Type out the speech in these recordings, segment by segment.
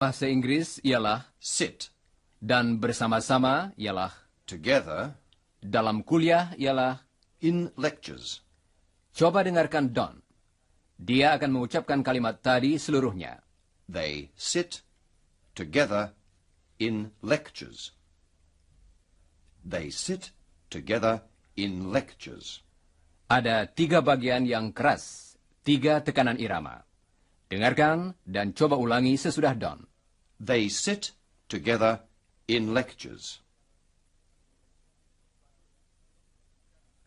Bahasa Inggris ialah sit, dan bersama-sama ialah, together, dalam kuliah ialah. in lectures. Coba dengarkan Don. Dia akan mengucapkan kalimat tadi seluruhnya. They sit together in lectures. They sit together in lectures. Ada 3 bagian yang keras, 3 tekanan irama. Dengarkan dan coba ulangi sesudah Don. They sit together in lectures.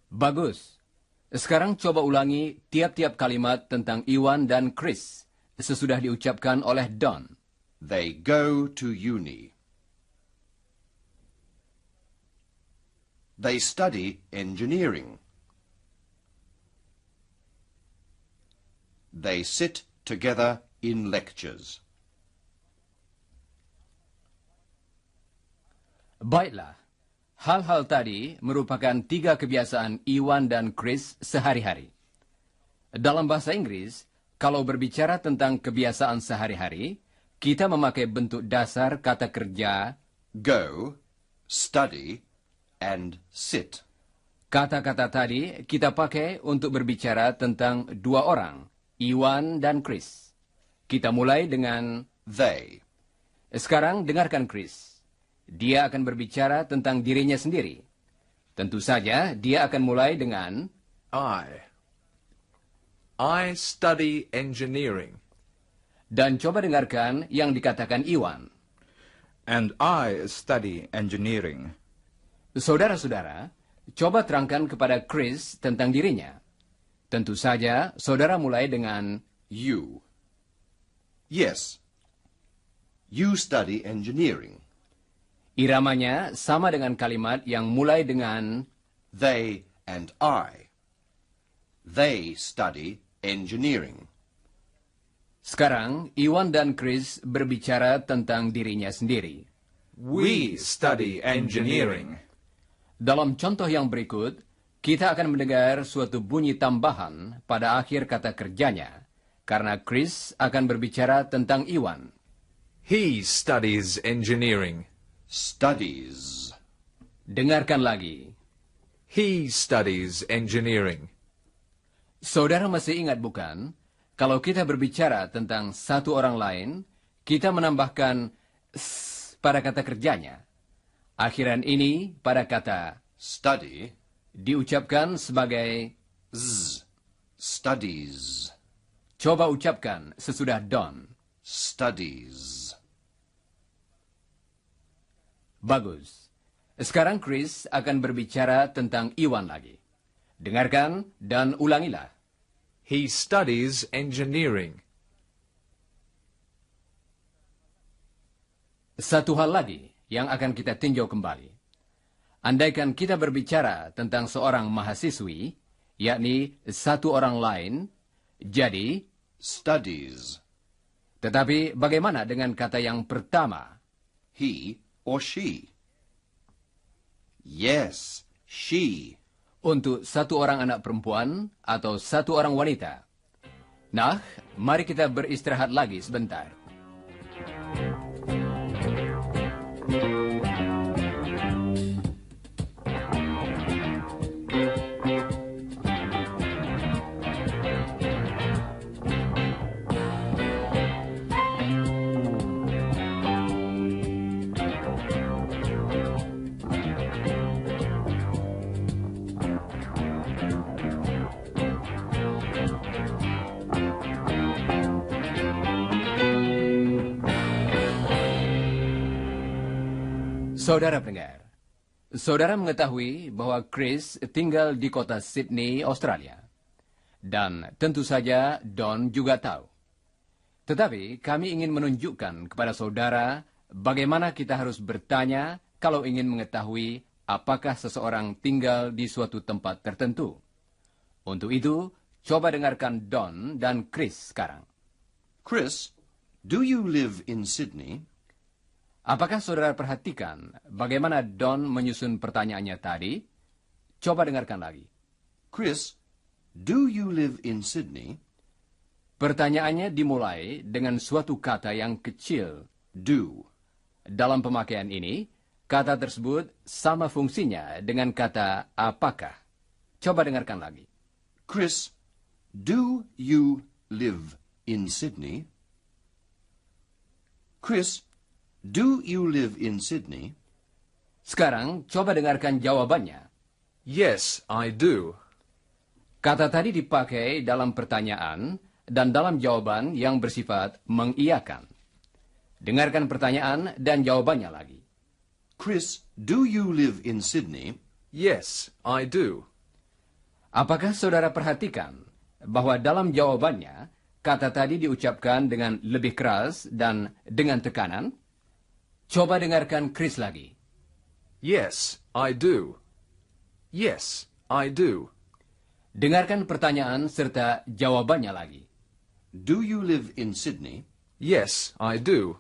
Bagus. Sekarang coba ulangi tiap-tiap kalimat tentang Iwan dan Chris sesudah diucapkan oleh Don. They go to uni. They study engineering. They sit together in lectures. Baiklah. Hal-hal tadi merupakan 3 kebiasaan Iwan dan Chris sehari-hari. Dalam bahasa Inggris, kalau berbicara tentang kebiasaan sehari-hari, kita memakai bentuk dasar kata kerja Go, study, and sit. Kata-kata tadi kita pakai untuk berbicara tentang 2 orang, Iwan dan Chris. Kita mulai dengan, They. sekarang dengarkan Chris. Dia akan berbicara tentang dirinya sendiri. Tentu saja dia akan mulai dengan, I study engineering. dan coba dengarkan yang dikatakan Iwan. And I study engineering. Saudara-saudara, coba terangkan kepada Chris tentang dirinya. Tentu saja saudara mulai dengan, You. Yes. You study engineering. iramanya sama dengan kalimat yang mulai dengan, They and I. They study engineering. sekarang Iwan dan Chris berbicara tentang dirinya sendiri. We study engineering. Dalam contoh yang berikut, kita akan mendengar suatu bunyi tambahan pada akhir kata kerjanya, karena Chris akan berbicara tentang Iwan. He studies engineering. Studies. Dengarkan lagi. He studies engineering. Saudara masih ingat bukan, kalau kita berbicara tentang satu orang lain, kita menambahkan s pada kata kerjanya. Akhiran ini pada kata Study. diucapkan sebagai, Z. Studies. coba ucapkan sesudah Don. Studies. Bagus. Sekarang Chris akan berbicara tentang Iwan lagi. Dengarkan dan ulangilah. He studies engineering. Satu hal lagi yang akan kita tinjau kembali. Andaikan kita berbicara tentang seorang mahasiswi, yakni satu orang lain, jadi, Studies. tetapi bagaimana dengan kata yang pertama? He or she. Yes, she. Untuk satu orang anak perempuan atau satu orang wanita. Nah, mari kita beristirahat lagi sebentar. Saudara pendengar, saudara mengetahui bahwa Chris tinggal di kota Sydney, Australia. Dan tentu saja Don juga tahu. Tetapi kami ingin menunjukkan kepada saudara bagaimana kita harus bertanya kalau ingin mengetahui apakah seseorang tinggal di suatu tempat tertentu. Untuk itu, coba dengarkan Don dan Chris sekarang. Chris, do you live in Sydney? Apakah saudara perhatikan bagaimana Don menyusun pertanyaannya tadi? Coba dengarkan lagi. Chris, do you live in Sydney? Pertanyaannya dimulai dengan suatu kata yang kecil, do. Dalam pemakaian ini, kata tersebut sama fungsinya dengan kata apakah. Coba dengarkan lagi. Chris, do you live in Sydney? Chris, do you live in Sydney? Sekarang, coba dengarkan jawabannya. Yes, I do. Kata tadi dipakai dalam pertanyaan dan dalam jawaban yang bersifat mengiyakan. Dengarkan pertanyaan dan jawabannya lagi. Chris, do you live in Sydney? Yes, I do. Apakah saudara perhatikan bahwa dalam jawabannya, kata tadi diucapkan dengan lebih keras dan dengan tekanan? Coba dengarkan Chris lagi. Yes, I do. Yes, I do. Dengarkan pertanyaan serta jawabannya lagi. Do you live in Sydney? Yes, I do.